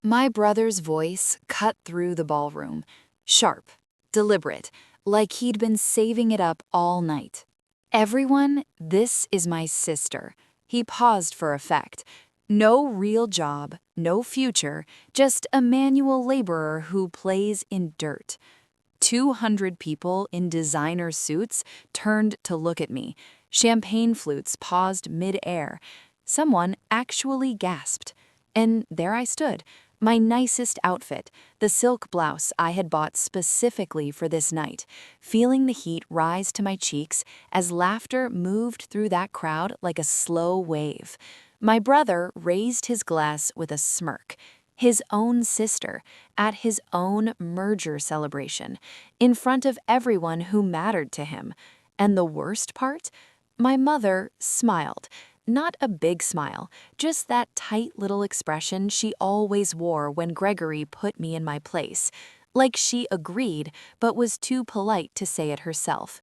My brother's voice cut through the ballroom, sharp, deliberate, like he'd been saving it up all night. Everyone, this is my sister. He paused for effect. No real job, no future, just a manual laborer who plays in dirt. 200 people in designer suits turned to look at me. Champagne flutes paused mid-air. Someone actually gasped. And there I stood, my nicest outfit, the silk blouse I had bought specifically for this night, feeling the heat rise to my cheeks as laughter moved through that crowd like a slow wave. My brother raised his glass with a smirk. His own sister, at his own merger celebration, in front of everyone who mattered to him. And the worst part? My mother smiled. Not a big smile, just that tight little expression she always wore when Gregory put me in my place, like she agreed but was too polite to say it herself.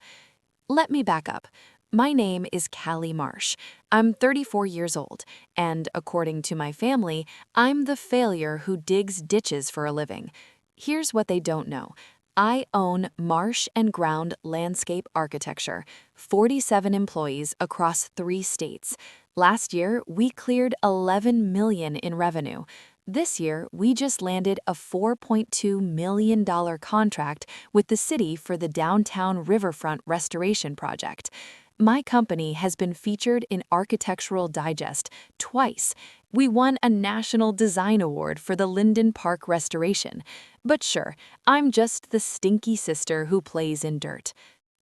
Let me back up. My name is Callie Marsh. I'm 34 years old, and according to my family, I'm the failure who digs ditches for a living. Here's what they don't know. I own Marsh and Ground Landscape Architecture, 47 employees across 3 states. Last year, we cleared $11 million in revenue. This year, we just landed a $4.2 million contract with the city for the downtown riverfront restoration project. My company has been featured in Architectural Digest twice. We won a National Design Award for the Linden Park restoration. But sure, I'm just the stinky sister who plays in dirt.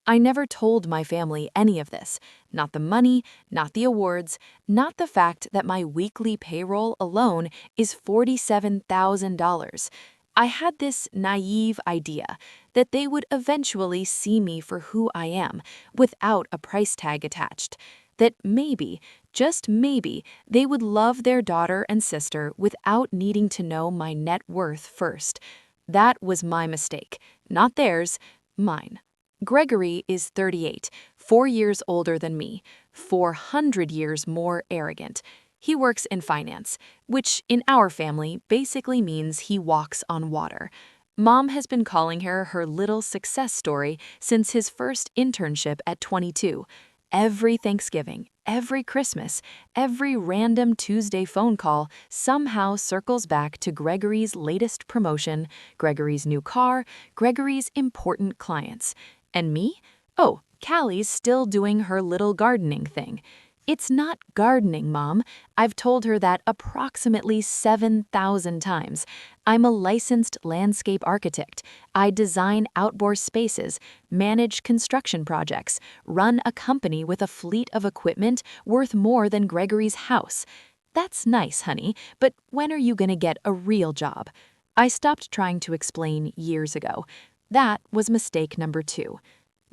I never told my family any of this. Not the money, not the awards, not the fact that my weekly payroll alone is $47,000. I had this naive idea that they would eventually see me for who I am, without a price tag attached. That maybe, just maybe, they would love their daughter and sister without needing to know my net worth first. That was my mistake, not theirs, mine. Gregory is 38, 4 years older than me, 400 years more arrogant. He works in finance, which in our family basically means he walks on water. Mom has been calling her little success story since his first internship at 22. Every Thanksgiving, every Christmas, every random Tuesday phone call somehow circles back to Gregory's latest promotion, Gregory's new car, Gregory's important clients. And me? Oh, Callie's still doing her little gardening thing. It's not gardening, Mom. I've told her that approximately 7,000 times. I'm a licensed landscape architect. I design outdoor spaces, manage construction projects, run a company with a fleet of equipment worth more than Gregory's house. That's nice, honey, but when are you gonna get a real job? I stopped trying to explain years ago. That was mistake number 2.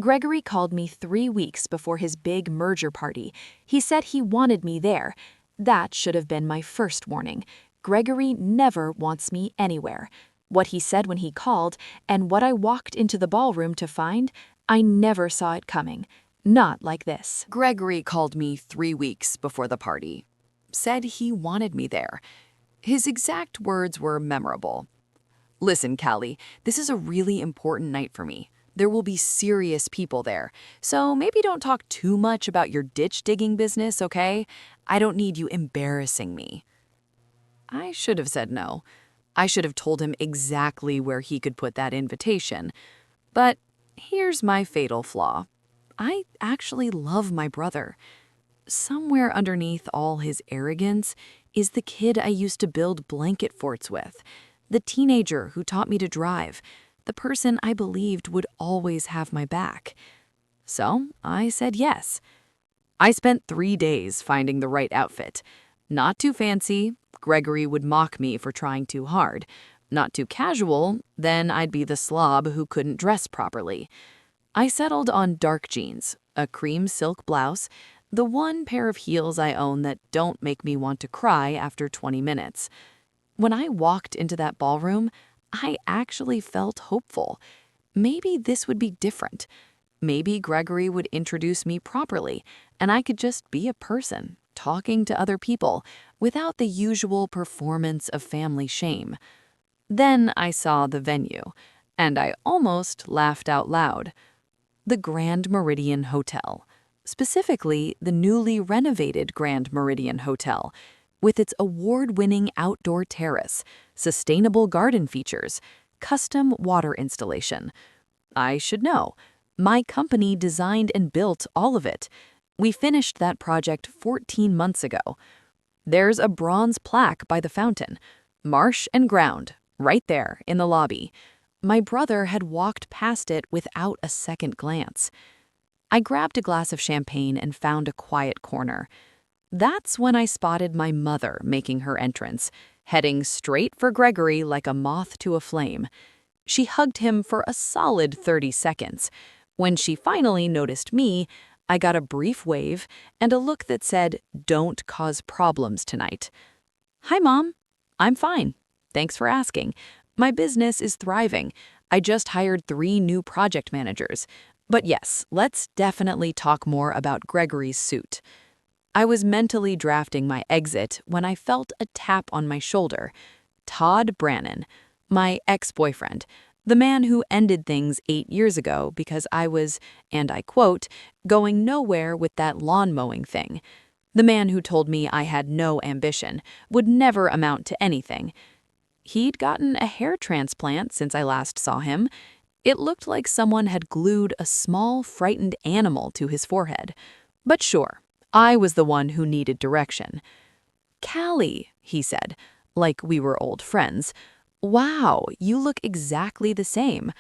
Gregory called me 3 weeks before his big merger party. He said he wanted me there. That should have been my first warning. Gregory never wants me anywhere. What he said when he called, and what I walked into the ballroom to find, I never saw it coming. Not like this. Gregory called me 3 weeks before the party. Said he wanted me there. His exact words were memorable. "Listen, Callie, this is a really important night for me. There will be serious people there, so maybe don't talk too much about your ditch digging business, okay? I don't need you embarrassing me." I should have said no. I should have told him exactly where he could put that invitation. But here's my fatal flaw. I actually love my brother. Somewhere underneath all his arrogance is the kid I used to build blanket forts with, the teenager who taught me to drive, the person I believed would always have my back. So I said yes. I spent 3 days finding the right outfit. Not too fancy, Gregory would mock me for trying too hard. Not too casual, then I'd be the slob who couldn't dress properly. I settled on dark jeans, a cream silk blouse, the one pair of heels I own that don't make me want to cry after 20 minutes. When I walked into that ballroom, I actually felt hopeful. Maybe this would be different. Maybe Gregory would introduce me properly, and I could just be a person, talking to other people, without the usual performance of family shame. Then I saw the venue, and I almost laughed out loud. The Grand Meridian Hotel, specifically the newly renovated Grand Meridian Hotel, with its award-winning outdoor terrace, sustainable garden features, custom water installation. I should know. My company designed and built all of it. We finished that project 14 months ago. There's a bronze plaque by the fountain, Marsh and Ground, right there in the lobby. My brother had walked past it without a second glance. I grabbed a glass of champagne and found a quiet corner. That's when I spotted my mother making her entrance, heading straight for Gregory like a moth to a flame. She hugged him for a solid 30 seconds. When she finally noticed me, I got a brief wave and a look that said, "Don't cause problems tonight." "Hi, Mom. I'm fine. Thanks for asking. My business is thriving. I just hired 3 new project managers. But yes, let's definitely talk more about Gregory's suit." I was mentally drafting my exit when I felt a tap on my shoulder. Todd Brannon, my ex-boyfriend, the man who ended things 8 years ago because I was, and I quote, "going nowhere with that lawn mowing thing." The man who told me I had no ambition, would never amount to anything. He'd gotten a hair transplant since I last saw him. It looked like someone had glued a small, frightened animal to his forehead. But sure, I was the one who needed direction. "Callie," he said, like we were old friends. "Wow, you look exactly the same."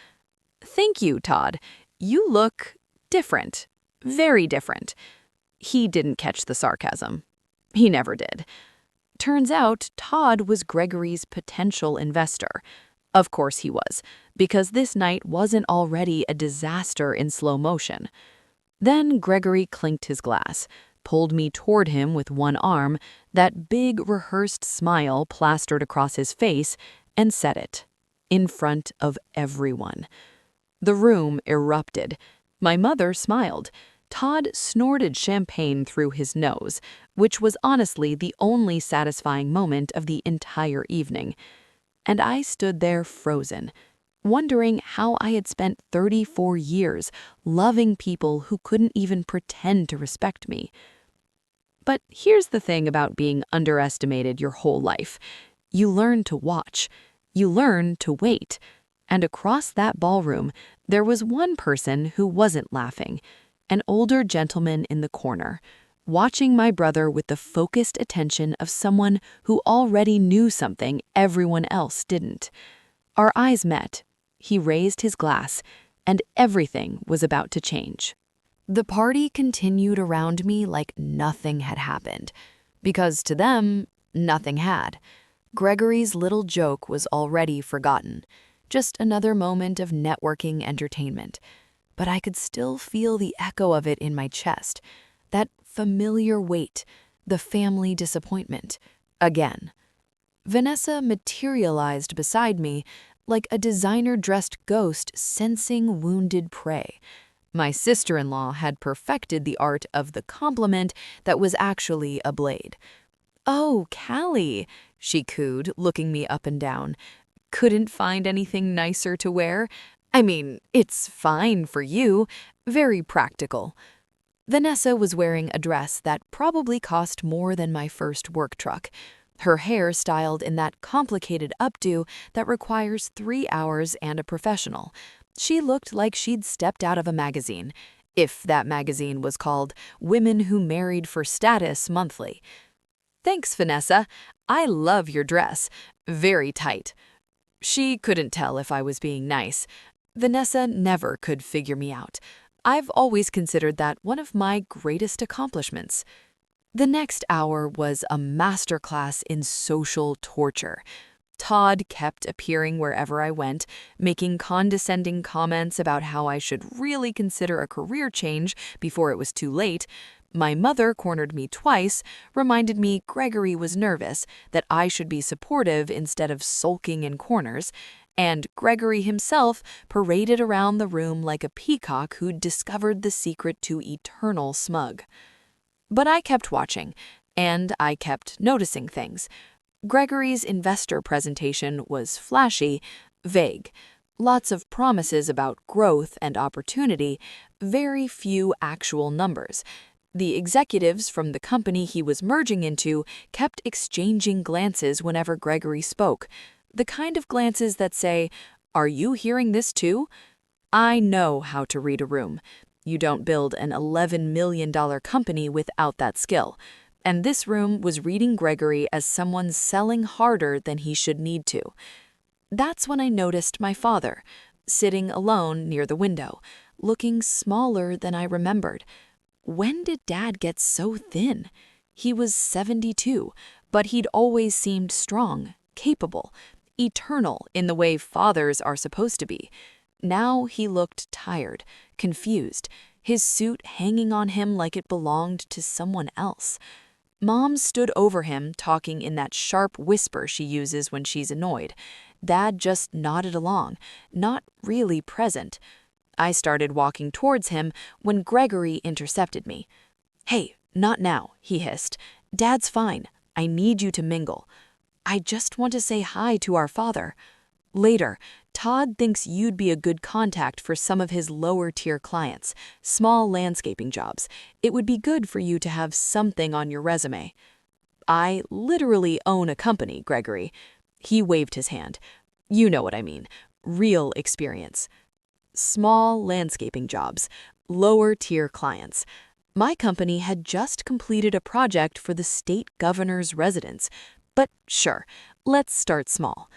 "Thank you, Todd. You look different. Very different." He didn't catch the sarcasm. He never did. Turns out Todd was Gregory's potential investor. Of course he was, because this night wasn't already a disaster in slow motion. Then Gregory clinked his glass, pulled me toward him with one arm, that big rehearsed smile plastered across his face, and said it, in front of everyone. The room erupted. My mother smiled. Todd snorted champagne through his nose, which was honestly the only satisfying moment of the entire evening. And I stood there frozen, wondering how I had spent 34 years loving people who couldn't even pretend to respect me. But here's the thing about being underestimated your whole life. You learn to watch. You learn to wait. And across that ballroom, there was one person who wasn't laughing, an older gentleman in the corner, watching my brother with the focused attention of someone who already knew something everyone else didn't. Our eyes met. He raised his glass, and everything was about to change. The party continued around me like nothing had happened, because to them, nothing had. Gregory's little joke was already forgotten, just another moment of networking entertainment. But I could still feel the echo of it in my chest, that familiar weight, the family disappointment. Again. Vanessa materialized beside me like a designer-dressed ghost sensing wounded prey. My sister-in-law had perfected the art of the compliment that was actually a blade. "Oh, Callie," she cooed, looking me up and down. "Couldn't find anything nicer to wear? I mean, it's fine for you. Very practical." Vanessa was wearing a dress that probably cost more than my first work truck. Her hair styled in that complicated updo that requires 3 hours and a professional. She looked like she'd stepped out of a magazine, if that magazine was called Women Who Married for Status Monthly. "Thanks, Vanessa. I love your dress. Very tight." She couldn't tell if I was being nice. Vanessa never could figure me out. I've always considered that one of my greatest accomplishments. The next hour was a masterclass in social torture. Todd kept appearing wherever I went, making condescending comments about how I should really consider a career change before it was too late. My mother cornered me twice, reminded me Gregory was nervous, that I should be supportive instead of sulking in corners, and Gregory himself paraded around the room like a peacock who'd discovered the secret to eternal smug. But I kept watching, And I kept noticing things. Gregory's investor presentation was flashy, vague. Lots of promises about growth and opportunity, very few actual numbers. The executives from the company he was merging into kept exchanging glances whenever Gregory spoke. The kind of glances that say, "Are you hearing this too?" I know how to read a room. You don't build an $11 million company without that skill. And this room was reading Gregory as someone selling harder than he should need to. That's when I noticed my father, sitting alone near the window, looking smaller than I remembered. When did Dad get so thin? He was 72, but he'd always seemed strong, capable, eternal in the way fathers are supposed to be. Now he looked tired, confused, his suit hanging on him like it belonged to someone else. Mom stood over him, talking in that sharp whisper she uses when she's annoyed. Dad just nodded along, not really present. I started walking towards him when Gregory intercepted me. "Hey, not now," he hissed. "Dad's fine. I need you to mingle. I just want to say hi to our father. Later, Todd thinks you'd be a good contact for some of his lower-tier clients, small landscaping jobs. It would be good for you to have something on your resume." "I literally own a company, Gregory." He waved his hand. "You know what I mean. Real experience. Small landscaping jobs, lower-tier clients. My company had just completed a project for the state governor's residence. But sure, let's start small.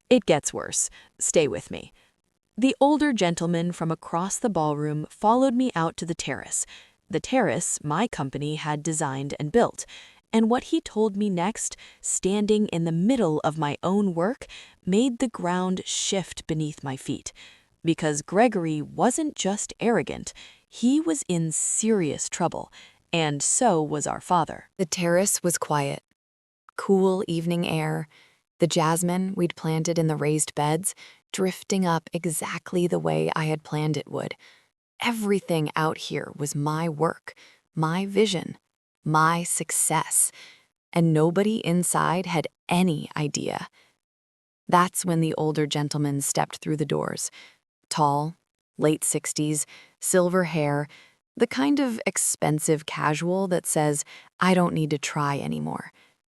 It gets worse. Stay with me." The older gentleman from across the ballroom followed me out to the terrace my company had designed and built. And what he told me next, standing in the middle of my own work, made the ground shift beneath my feet. Because Gregory wasn't just arrogant, he was in serious trouble, and so was our father. The terrace was quiet. Cool evening air, the jasmine we'd planted in the raised beds drifting up exactly the way I had planned it would. Everything out here was my work, my vision, my success, and nobody inside had any idea. That's when the older gentleman stepped through the doors. Tall, late 60s, silver hair, the kind of expensive casual that says, "I don't need to try anymore."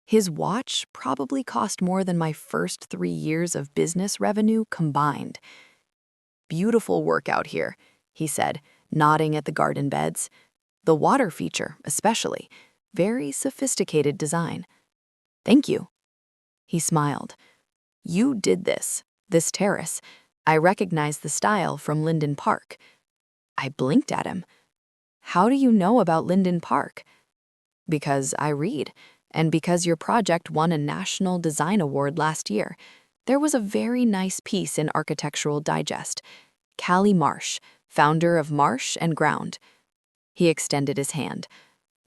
His watch probably cost more than my first 3 years of business revenue combined. "Beautiful work out here," he said, nodding at the garden beds. "The water feature, especially. Very sophisticated design." "Thank you." He smiled. "You did this terrace. I recognize the style from Linden Park." I blinked at him. "How do you know about Linden Park?" "Because I read. And because your project won a National Design Award last year. There was a very nice piece in Architectural Digest. Callie Marsh, founder of Marsh and Ground." He extended his hand.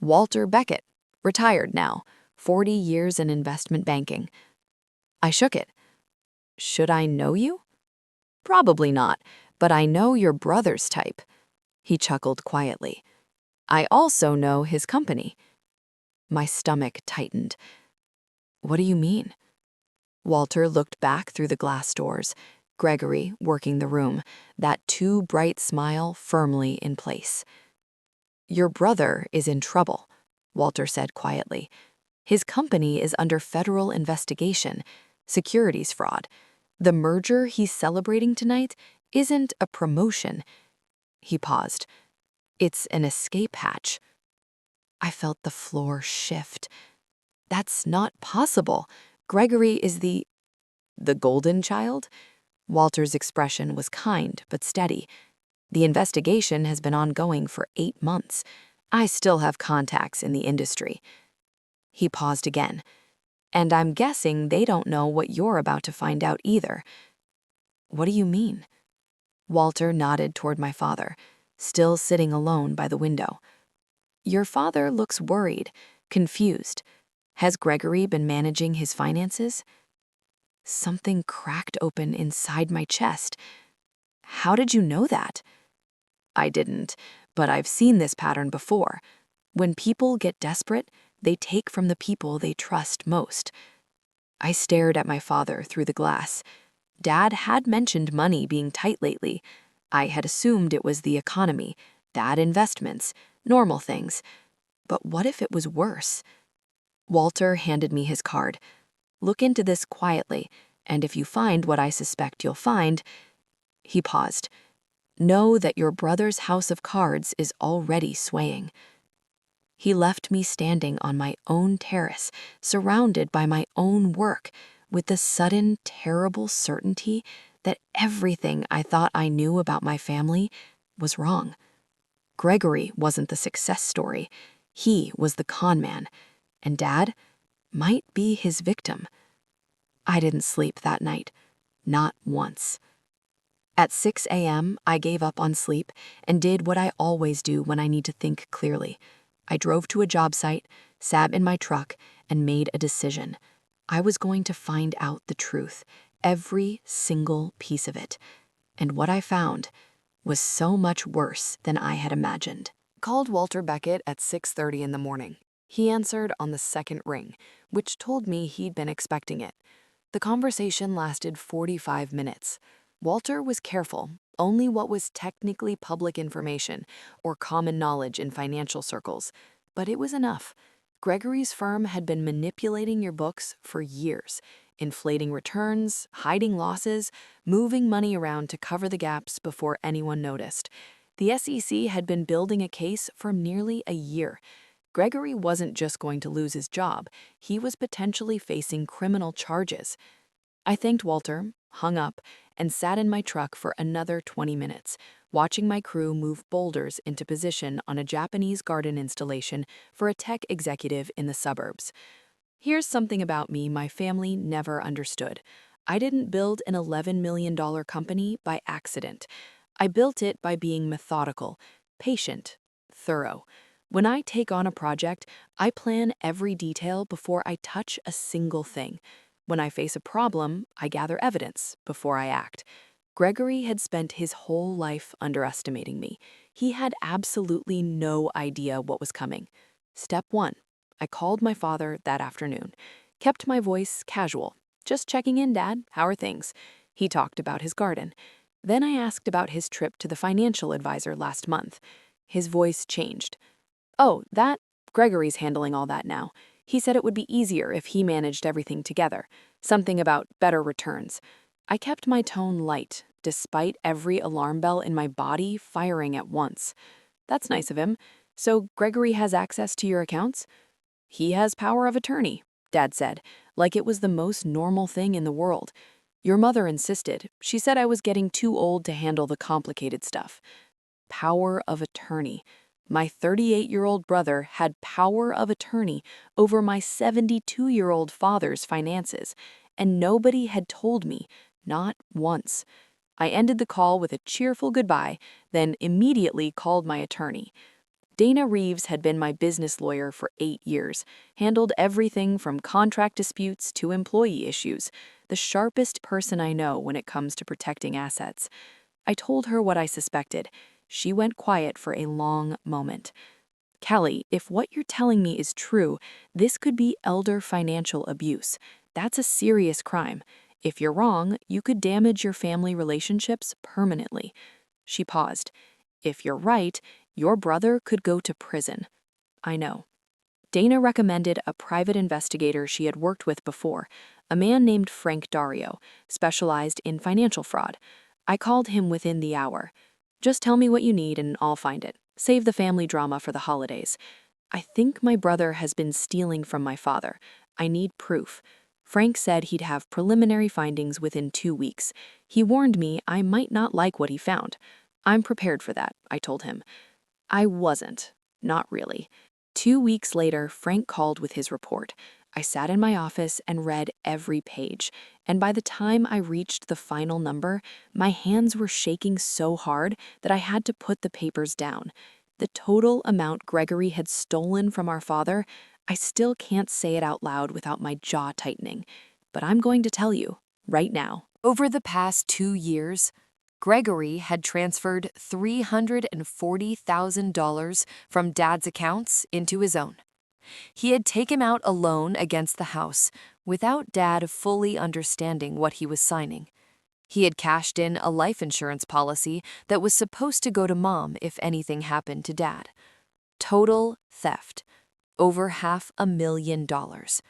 "Walter Beckett, retired now, 40 years in investment banking." I shook it. "Should I know you?" "Probably not, but I know your brother's type." He chuckled quietly. "I also know his company." My stomach tightened. "What do you mean?" Walter looked back through the glass doors, Gregory working the room, that too bright smile firmly in place. "Your brother is in trouble," Walter said quietly. "His company is under federal investigation, securities fraud. The merger he's celebrating tonight isn't a promotion." He paused. "It's an escape hatch." I felt the floor shift. "That's not possible. Gregory is the golden child?" Walter's expression was kind but steady. "The investigation has been ongoing for 8 months. I still have contacts in the industry." He paused again. "And I'm guessing they don't know what you're about to find out either." "What do you mean?" Walter nodded toward my father, still sitting alone by the window. "Your father looks worried, confused. Has Gregory been managing his finances?" Something cracked open inside my chest. "How did you know that?" "I didn't, but I've seen this pattern before. When people get desperate, They take from the people they trust most. I stared at my father through the glass. Dad had mentioned money being tight lately. I had assumed it was the economy, bad investments, normal things. But what if it was worse? Walter handed me his card. Look into this quietly, and if you find what I suspect you'll find— He paused. Know that your brother's house of cards is already swaying. He left me standing on my own terrace, surrounded by my own work, with the sudden, terrible certainty that everything I thought I knew about my family was wrong. Gregory wasn't the success story. He was the con man, and Dad might be his victim. I didn't sleep that night, not once. At 6 a.m., I gave up on sleep and did what I always do when I need to think clearly. I drove to a job site, sat in my truck, and made a decision. I was going to find out the truth, every single piece of it. And what I found was so much worse than I had imagined. Called Walter Beckett at 6:30 in the morning. He answered on the second ring, which told me he'd been expecting it. The conversation lasted 45 minutes. Walter was careful, only what was technically public information or common knowledge in financial circles, but it was enough. Gregory's firm had been manipulating your books for years, inflating returns, hiding losses, moving money around to cover the gaps before anyone noticed. The SEC had been building a case for nearly a year. Gregory wasn't just going to lose his job, he was potentially facing criminal charges. I thanked Walter, hung up, and sat in my truck for another 20 minutes, watching my crew move boulders into position on a Japanese garden installation for a tech executive in the suburbs. Here's something about me my family never understood. I didn't build an $11 million company by accident. I built it by being methodical, patient, thorough. When I take on a project, I plan every detail before I touch a single thing. When I face a problem, I gather evidence before I act. Gregory had spent his whole life underestimating me. He had absolutely no idea what was coming. Step 1. I called my father that afternoon. Kept my voice casual. Just checking in, Dad. How are things? He talked about his garden. Then I asked about his trip to the financial advisor last month. His voice changed. Oh, Gregory's handling all that now. He said it would be easier if he managed everything together. Something about better returns. I kept my tone light, despite every alarm bell in my body firing at once. That's nice of him. So Gregory has access to your accounts? He has power of attorney, Dad said, like it was the most normal thing in the world. Your mother insisted. She said I was getting too old to handle the complicated stuff. Power of attorney. My 38-year-old brother had power of attorney over my 72-year-old father's finances, and nobody had told me, not once. I ended the call with a cheerful goodbye, then immediately called my attorney. Dana Reeves had been my business lawyer for 8 years, handled everything from contract disputes to employee issues, the sharpest person I know when it comes to protecting assets. I told her what I suspected. She went quiet for a long moment. Kelly, if what you're telling me is true, this could be elder financial abuse. That's a serious crime. If you're wrong, you could damage your family relationships permanently. She paused. If you're right, your brother could go to prison. I know. Dana recommended a private investigator she had worked with before, a man named Frank Dario, specialized in financial fraud. I called him within the hour. Just tell me what you need and I'll find it. Save the family drama for the holidays. I think my brother has been stealing from my father. I need proof. Frank said he'd have preliminary findings within 2 weeks. He warned me I might not like what he found. I'm prepared for that, I told him. I wasn't. Not really. 2 weeks later, Frank called with his report. I sat in my office and read every page, and by the time I reached the final number, my hands were shaking so hard that I had to put the papers down. The total amount Gregory had stolen from our father, I still can't say it out loud without my jaw tightening, but I'm going to tell you right now. Over the past 2 years, Gregory had transferred $340,000 from Dad's accounts into his own. He had taken out a loan against the house without Dad fully understanding what he was signing. He had cashed in a life insurance policy that was supposed to go to Mom if anything happened to Dad. Total theft. Over $500,000.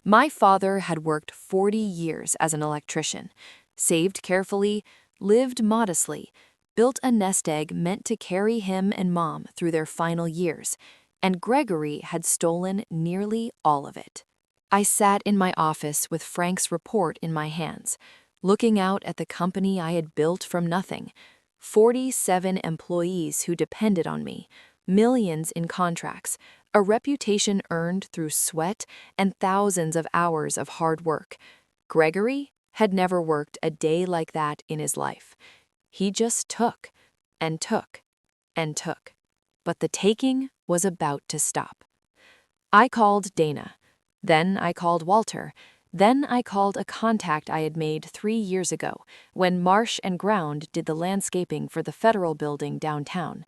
My father had worked 40 years as an electrician, saved carefully, lived modestly, built a nest egg meant to carry him and Mom through their final years, and Gregory had stolen nearly all of it. I sat in my office with Frank's report in my hands, looking out at the company I had built from nothing, 47 employees who depended on me, millions in contracts, a reputation earned through sweat and thousands of hours of hard work. Gregory had never worked a day like that in his life. He just took and took and took. But the taking was about to stop. I called Dana. Then I called Walter. Then I called a contact I had made 3 years ago when Marsh and Ground did the landscaping for the federal building downtown.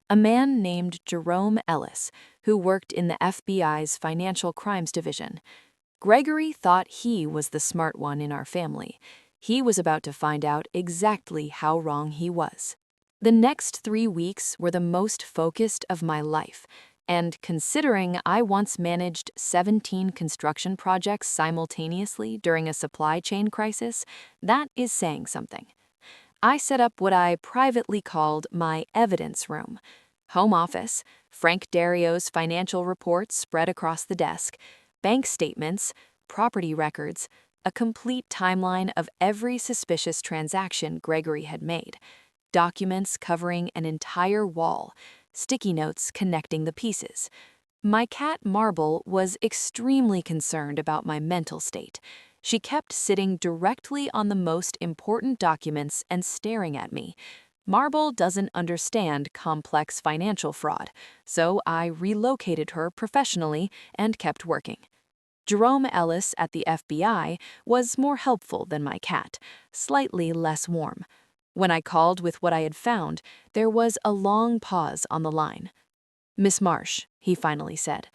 A man named Jerome Ellis, who worked in the FBI's Financial Crimes Division. Gregory thought he was the smart one in our family. He was about to find out exactly how wrong he was. The next 3 weeks were the most focused of my life, and considering I once managed 17 construction projects simultaneously during a supply chain crisis, that is saying something. I set up what I privately called my evidence room. Home office, Frank Dario's financial reports spread across the desk, bank statements, property records, a complete timeline of every suspicious transaction Gregory had made, documents covering an entire wall, sticky notes connecting the pieces. My cat Marble was extremely concerned about my mental state. She kept sitting directly on the most important documents and staring at me. Marble doesn't understand complex financial fraud, so I relocated her professionally and kept working. Jerome Ellis at the FBI was more helpful than my cat, slightly less warm. When I called with what I had found, there was a long pause on the line. "Miss Marsh," he finally said,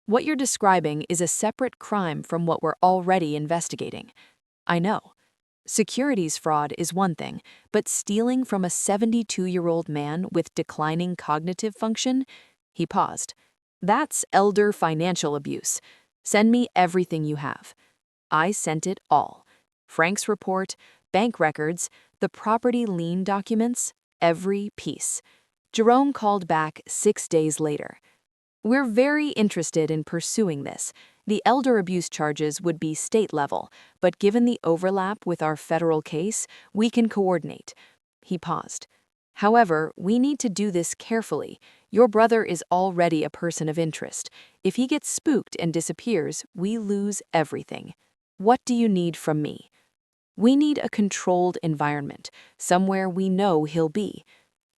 "what you're describing is a separate crime from what we're already investigating." I know. Securities fraud is one thing, but stealing from a 72-year-old man with declining cognitive function? He paused. That's elder financial abuse. Send me everything you have. I sent it all. Frank's report, bank records, the property lien documents, every piece. Jerome called back 6 days later. "We're very interested in pursuing this. The elder abuse charges would be state level, but given the overlap with our federal case, we can coordinate." He paused. "However, we need to do this carefully. Your brother is already a person of interest. If he gets spooked and disappears, we lose everything. What do you need from me?" "We need a controlled environment, somewhere we know he'll be."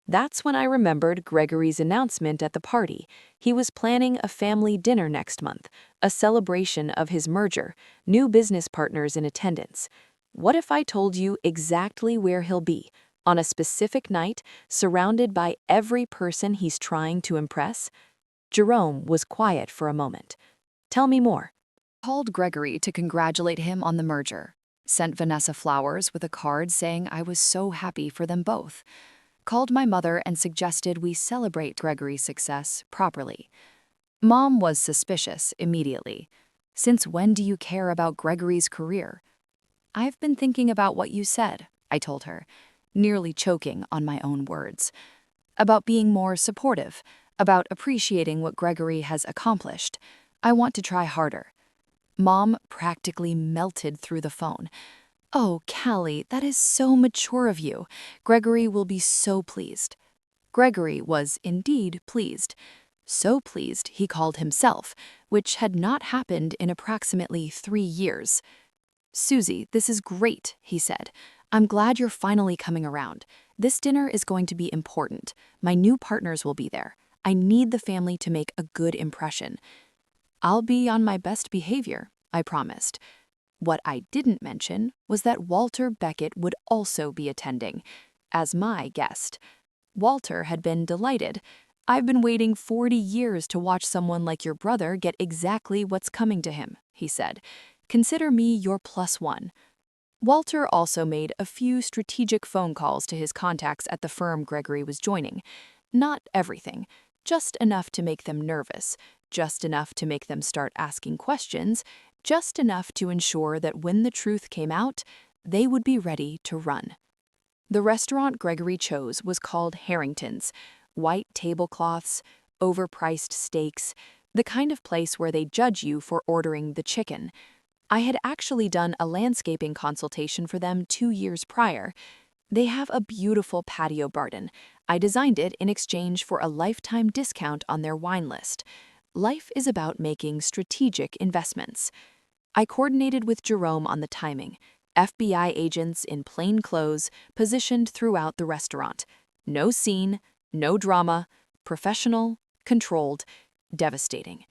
That's when I remembered Gregory's announcement at the party. He was planning a family dinner next month, a celebration of his merger, new business partners in attendance. What if I told you exactly where he'll be, on a specific night, surrounded by every person he's trying to impress? Jerome was quiet for a moment. "Tell me more." Called Gregory to congratulate him on the merger. Sent Vanessa flowers with a card saying I was so happy for them both. Called my mother and suggested we celebrate Gregory's success properly. Mom was suspicious immediately. "Since when do you care about Gregory's career?" "I've been thinking about what you said," I told her, nearly choking on my own words. "About being more supportive, about appreciating what Gregory has accomplished. I want to try harder." Mom practically melted through the phone. "Oh, Callie, that is so mature of you. Gregory will be so pleased." Gregory was indeed pleased. So pleased he called himself, which had not happened in approximately 3 years. "Susie, this is great," he said. "I'm glad you're finally coming around. This dinner is going to be important. My new partners will be there. I need the family to make a good impression." "I'll be on my best behavior," I promised. What I didn't mention was that Walter Beckett would also be attending, as my guest. Walter had been delighted. "I've been waiting 40 years to watch someone like your brother get exactly what's coming to him," he said. "Consider me your plus one." Walter also made a few strategic phone calls to his contacts at the firm Gregory was joining. Not everything, just enough to make them nervous, just enough to make them start asking questions, just enough to ensure that when the truth came out, they would be ready to run. The restaurant Gregory chose was called Harrington's. White tablecloths, overpriced steaks, the kind of place where they judge you for ordering the chicken. I had actually done a landscaping consultation for them 2 years prior. They have a beautiful patio garden. I designed it in exchange for a lifetime discount on their wine list. Life is about making strategic investments. I coordinated with Jerome on the timing. FBI agents in plain clothes positioned throughout the restaurant. No scene, no drama, professional, controlled, devastating.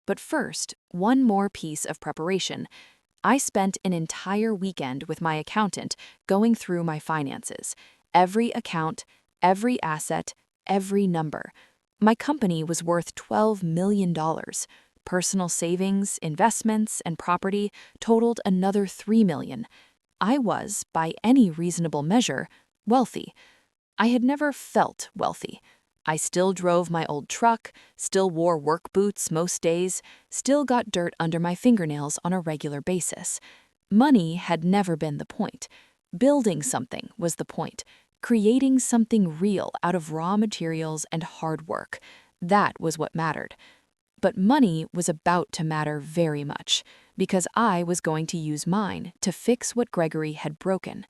But first, one more piece of preparation. I spent an entire weekend with my accountant going through my finances. Every account, every asset, every number. My company was worth $12 million. Personal savings, investments, and property totaled another $3 million. I was, by any reasonable measure, wealthy. I had never felt wealthy. I still drove my old truck, still wore work boots most days, still got dirt under my fingernails on a regular basis. Money had never been the point. Building something was the point. Creating something real out of raw materials and hard work. That was what mattered. But money was about to matter very much, because I was going to use mine to fix what Gregory had broken.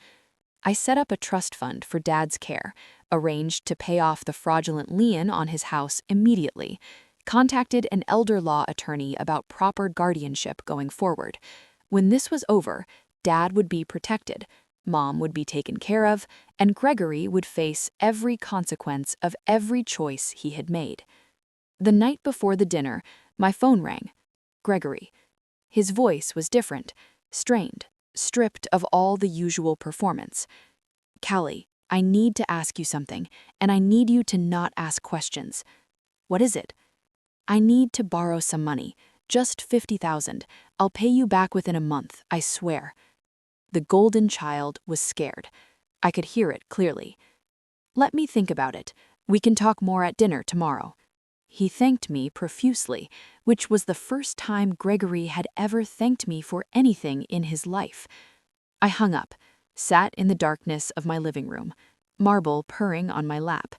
I set up a trust fund for Dad's care, arranged to pay off the fraudulent lien on his house immediately, contacted an elder law attorney about proper guardianship going forward. When this was over, Dad would be protected, Mom would be taken care of, and Gregory would face every consequence of every choice he had made. The night before the dinner, my phone rang. Gregory. His voice was different, strained, stripped of all the usual performance. "Callie, I need to ask you something, and I need you to not ask questions." "What is it?" "I need to borrow some money, just $50,000. I'll pay you back within a month, I swear." The golden child was scared. I could hear it clearly. "Let me think about it. We can talk more at dinner tomorrow." He thanked me profusely, which was the first time Gregory had ever thanked me for anything in his life. I hung up, sat in the darkness of my living room, Marble purring on my lap.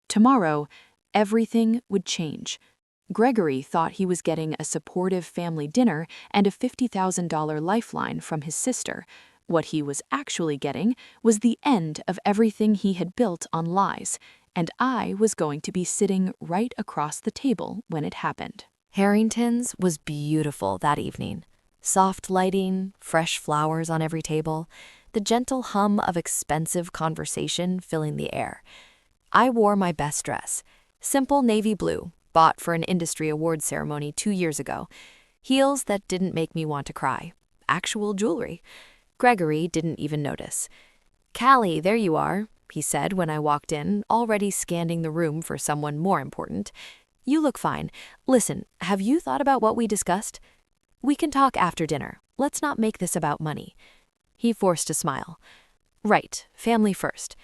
Tomorrow, everything would change. Gregory thought he was getting a supportive family dinner and a $50,000 lifeline from his sister. What he was actually getting was the end of everything he had built on lies, and I was going to be sitting right across the table when it happened. Harrington's was beautiful that evening. Soft lighting, fresh flowers on every table, the gentle hum of expensive conversation filling the air. I wore my best dress, simple navy blue, bought for an industry awards ceremony 2 years ago. Heels that didn't make me want to cry. Actual jewelry. Gregory didn't even notice. "Callie, there you are," he said when I walked in, already scanning the room for someone more important. "You look fine. Listen, have you thought about what we discussed? We can talk after dinner. Let's not make this about money." He forced a smile. "Right, family first."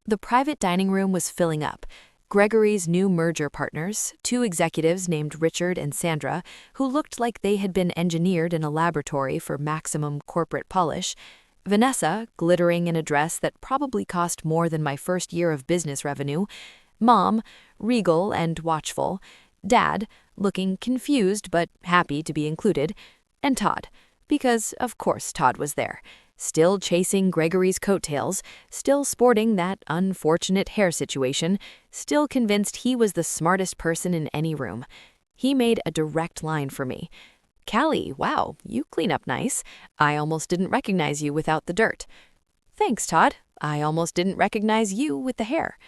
The private dining room was filling up. Gregory's new merger partners, 2 executives named Richard and Sandra, who looked like they had been engineered in a laboratory for maximum corporate polish. Vanessa, glittering in a dress that probably cost more than my first year of business revenue. Mom, regal and watchful. Dad, looking confused but happy to be included. And Todd, because of course Todd was there. Still chasing Gregory's coattails, still sporting that unfortunate hair situation, still convinced he was the smartest person in any room. He made a direct line for me. "Callie, wow, you clean up nice. I almost didn't recognize you without the dirt." "Thanks, Todd. I almost didn't recognize you with the hair."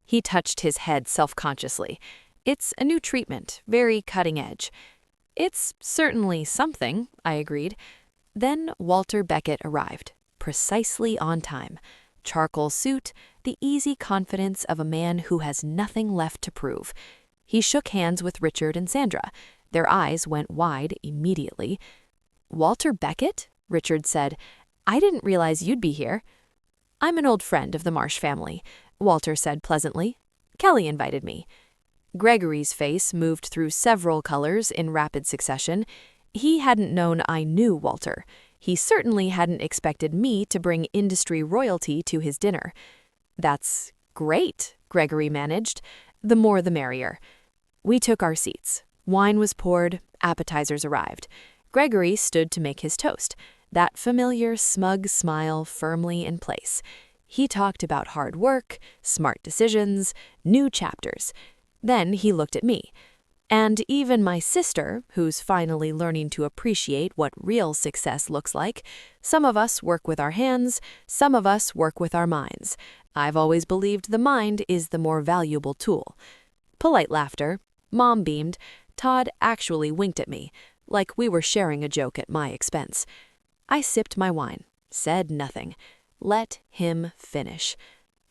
He touched his head self-consciously. "It's a new treatment, very cutting edge." "It's certainly something," I agreed. Then Walter Beckett arrived, precisely on time. Charcoal suit, the easy confidence of a man who has nothing left to prove. He shook hands with Richard and Sandra. Their eyes went wide immediately. "Walter Beckett?" Richard said. "I didn't realize you'd be here." "I'm an old friend of the Marsh family," Walter said pleasantly. "Kelly invited me." Gregory's face moved through several colors in rapid succession. He hadn't known I knew Walter. He certainly hadn't expected me to bring industry royalty to his dinner. "That's great," Gregory managed. "The more the merrier." We took our seats. Wine was poured, appetizers arrived. Gregory stood to make his toast, that familiar smug smile firmly in place. He talked about hard work, smart decisions, new chapters. Then he looked at me. And even my sister, who's finally learning to appreciate what real success looks like. Some of us work with our hands, some of us work with our minds. I've always believed the mind is the more valuable tool. Polite laughter. Mom beamed. Todd actually winked at me, like we were sharing a joke at my expense. I sipped my wine, said nothing. Let him finish.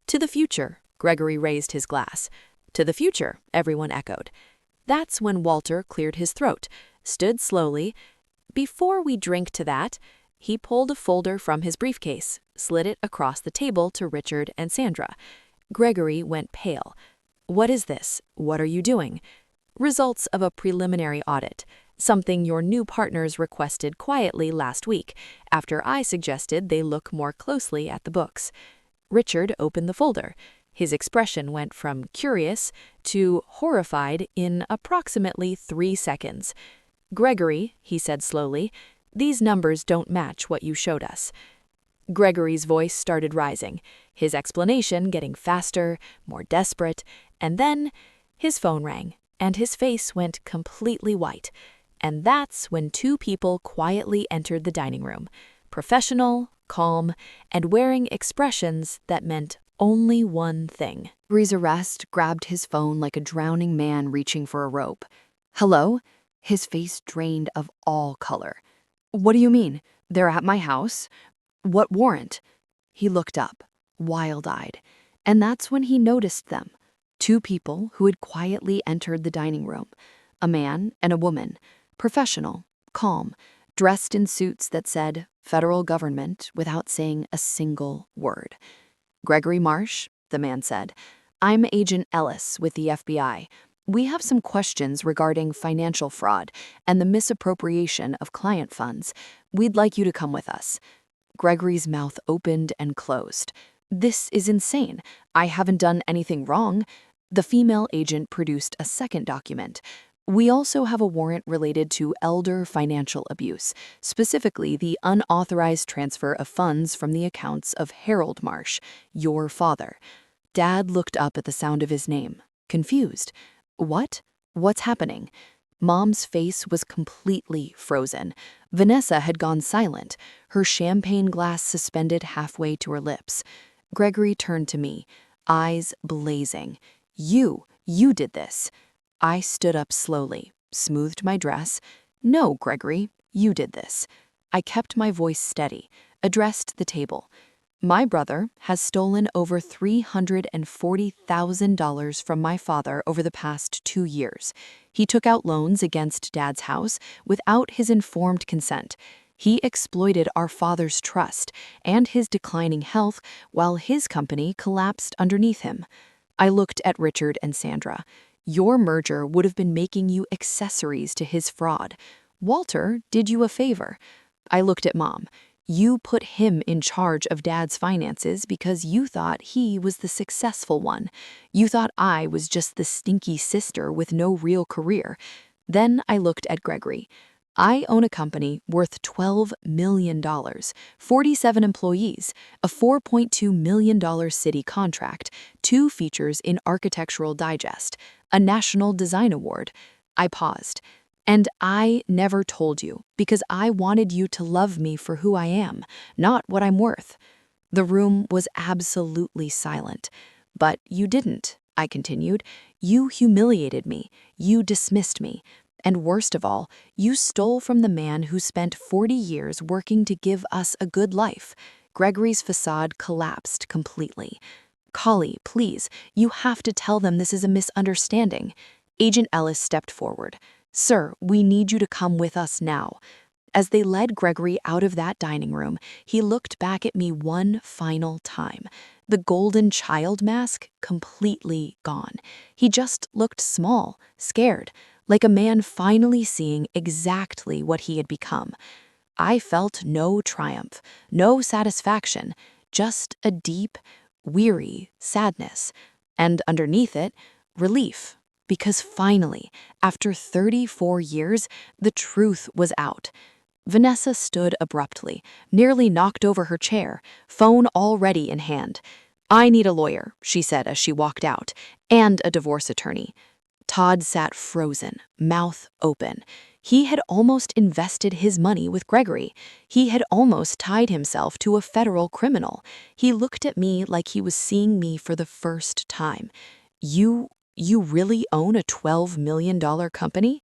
"To the future," Gregory raised his glass. "To the future," everyone echoed. That's when Walter cleared his throat, stood slowly. "Before we drink to that," he pulled a folder from his briefcase, slid it across the table to Richard and Sandra. Gregory went pale. "What is this? What are you doing?" "Results of a preliminary audit, something your new partners requested quietly last week, after I suggested they look more closely at the books." Richard opened the folder. His expression went from curious to horrified in approximately 3 seconds. "Gregory," he said slowly, "these numbers don't match what you showed us." Gregory's voice started rising, his explanation getting faster, more desperate, and then his phone rang, and his face went completely white. And that's when 2 people quietly entered the dining room, professional, calm, and wearing expressions that meant only one thing. Gregory's arrest grabbed his phone like a drowning man reaching for a rope. "Hello?" His face drained of all color. "What do you mean? They're at my house? What warrant?" He looked up, wild-eyed, and that's when he noticed them. 2 people who had quietly entered the dining room. A man and a woman, professional, calm, dressed in suits that said federal government without saying a single word. "Gregory Marsh," the man said. "I'm Agent Ellis with the FBI. We have some questions regarding financial fraud and the misappropriation of client funds. We'd like you to come with us." Gregory's mouth opened and closed. "This is insane. I haven't done anything wrong." The female agent produced a second document. "We also have a warrant related to elder financial abuse, specifically the unauthorized transfer of funds from the accounts of Harold Marsh, your father." Dad looked up at the sound of his name, confused. "What? What's happening?" Mom's face was completely frozen. Vanessa had gone silent, her champagne glass suspended halfway to her lips. Gregory turned to me, eyes blazing. You did this." I stood up slowly, smoothed my dress. "No, Gregory, you did this." I kept my voice steady, addressed the table. "My brother has stolen over $340,000 from my father over the past 2 years. He took out loans against Dad's house without his informed consent. He exploited our father's trust and his declining health while his company collapsed underneath him." I looked at Richard and Sandra. "Your merger would have been making you accessories to his fraud. Walter did you a favor." I looked at Mom. "You put him in charge of Dad's finances because you thought he was the successful one. You thought I was just the stinky sister with no real career." Then I looked at Gregory. "I own a company worth $12 million, 47 employees, a $4.2 million city contract, 2 features in Architectural Digest, a National Design Award." I paused. "And I never told you because I wanted you to love me for who I am, not what I'm worth." The room was absolutely silent. "But you didn't," I continued. "You humiliated me. You dismissed me. And worst of all, you stole from the man who spent 40 years working to give us a good life." Gregory's facade collapsed completely. "Collie, please, you have to tell them this is a misunderstanding." Agent Ellis stepped forward. "Sir, we need you to come with us now." As they led Gregory out of that dining room, he looked back at me one final time. The golden child mask completely gone. He just looked small, scared, like a man finally seeing exactly what he had become. I felt no triumph, no satisfaction, just a deep, weary sadness. And underneath it, relief. Because finally, after 34 years, the truth was out. Vanessa stood abruptly, nearly knocked over her chair, phone already in hand. "I need a lawyer," she said as she walked out, "and a divorce attorney." Todd sat frozen, mouth open. He had almost invested his money with Gregory. He had almost tied himself to a federal criminal. He looked at me like he was seeing me for the first time. You really own a $12 million company?"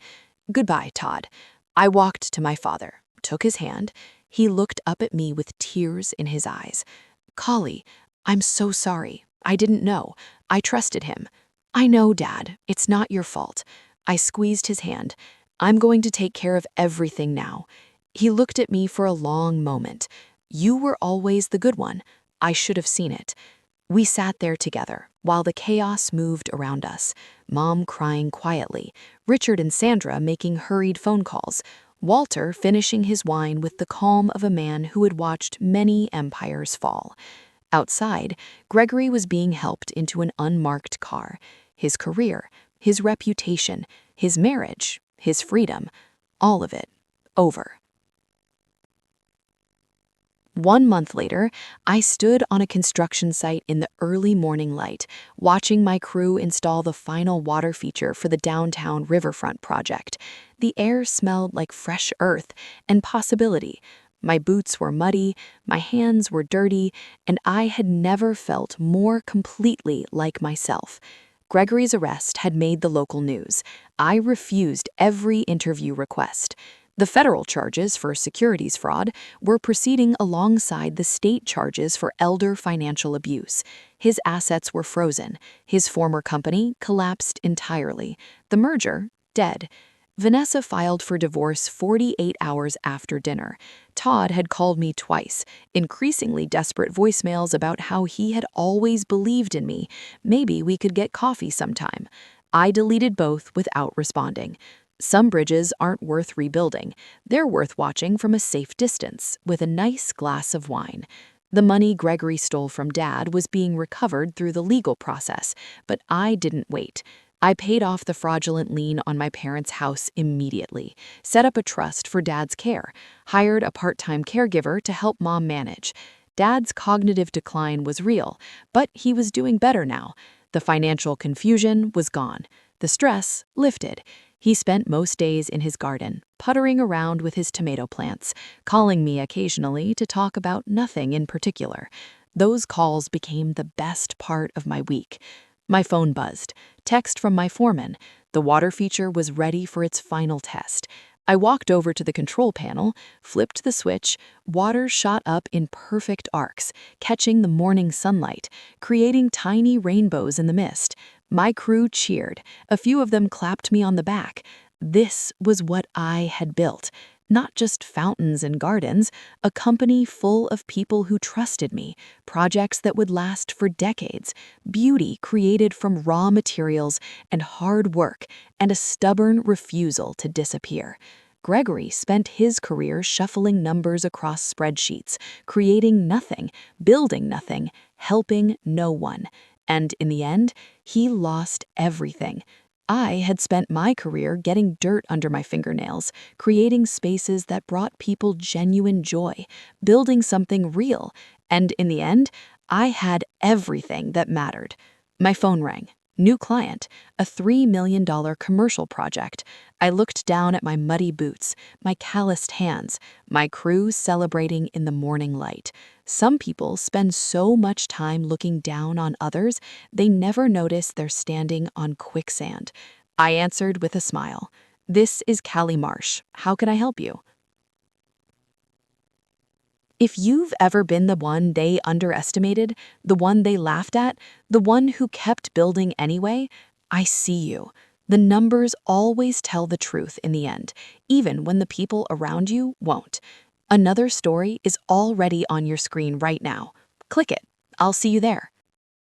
"Goodbye, Todd." I walked to my father, took his hand. He looked up at me with tears in his eyes. "Collie, I'm so sorry. I didn't know. I trusted him." "I know, Dad. It's not your fault." I squeezed his hand. "I'm going to take care of everything now." He looked at me for a long moment. "You were always the good one. I should have seen it." We sat there together while the chaos moved around us. Mom crying quietly, Richard and Sandra making hurried phone calls, Walter finishing his wine with the calm of a man who had watched many empires fall. Outside, Gregory was being helped into an unmarked car. His career, his reputation, his marriage, his freedom, all of it over. 1 month later, I stood on a construction site in the early morning light, watching my crew install the final water feature for the downtown riverfront project. The air smelled like fresh earth and possibility. My boots were muddy, my hands were dirty, and I had never felt more completely like myself. Gregory's arrest had made the local news. I refused every interview request. The federal charges for securities fraud were proceeding alongside the state charges for elder financial abuse. His assets were frozen. His former company collapsed entirely. The merger, dead. Vanessa filed for divorce 48 hours after dinner. Todd had called me twice, increasingly desperate voicemails about how he had always believed in me. Maybe we could get coffee sometime. I deleted both without responding. Some bridges aren't worth rebuilding. They're worth watching from a safe distance with a nice glass of wine. The money Gregory stole from Dad was being recovered through the legal process, but I didn't wait. I paid off the fraudulent lien on my parents' house immediately, set up a trust for Dad's care, hired a part-time caregiver to help Mom manage. Dad's cognitive decline was real, but he was doing better now. The financial confusion was gone. The stress lifted. He spent most days in his garden, puttering around with his tomato plants, calling me occasionally to talk about nothing in particular. Those calls became the best part of my week. My phone buzzed. Text from my foreman. The water feature was ready for its final test. I walked over to the control panel, flipped the switch. Water shot up in perfect arcs, catching the morning sunlight, creating tiny rainbows in the mist. My crew cheered. A few of them clapped me on the back. This was what I had built. Not just fountains and gardens, a company full of people who trusted me, projects that would last for decades, beauty created from raw materials and hard work, and a stubborn refusal to disappear. Gregory spent his career shuffling numbers across spreadsheets, creating nothing, building nothing, helping no one. And in the end, he lost everything. I had spent my career getting dirt under my fingernails, creating spaces that brought people genuine joy, building something real, and in the end, I had everything that mattered. My phone rang. New client, a $3 million commercial project. I looked down at my muddy boots, my calloused hands, my crew celebrating in the morning light. Some people spend so much time looking down on others, they never notice they're standing on quicksand. I answered with a smile. "This is Callie Marsh. How can I help you?" If you've ever been the one they underestimated, the one they laughed at, the one who kept building anyway, I see you. The numbers always tell the truth in the end, even when the people around you won't. Another story is already on your screen right now. Click it. I'll see you there.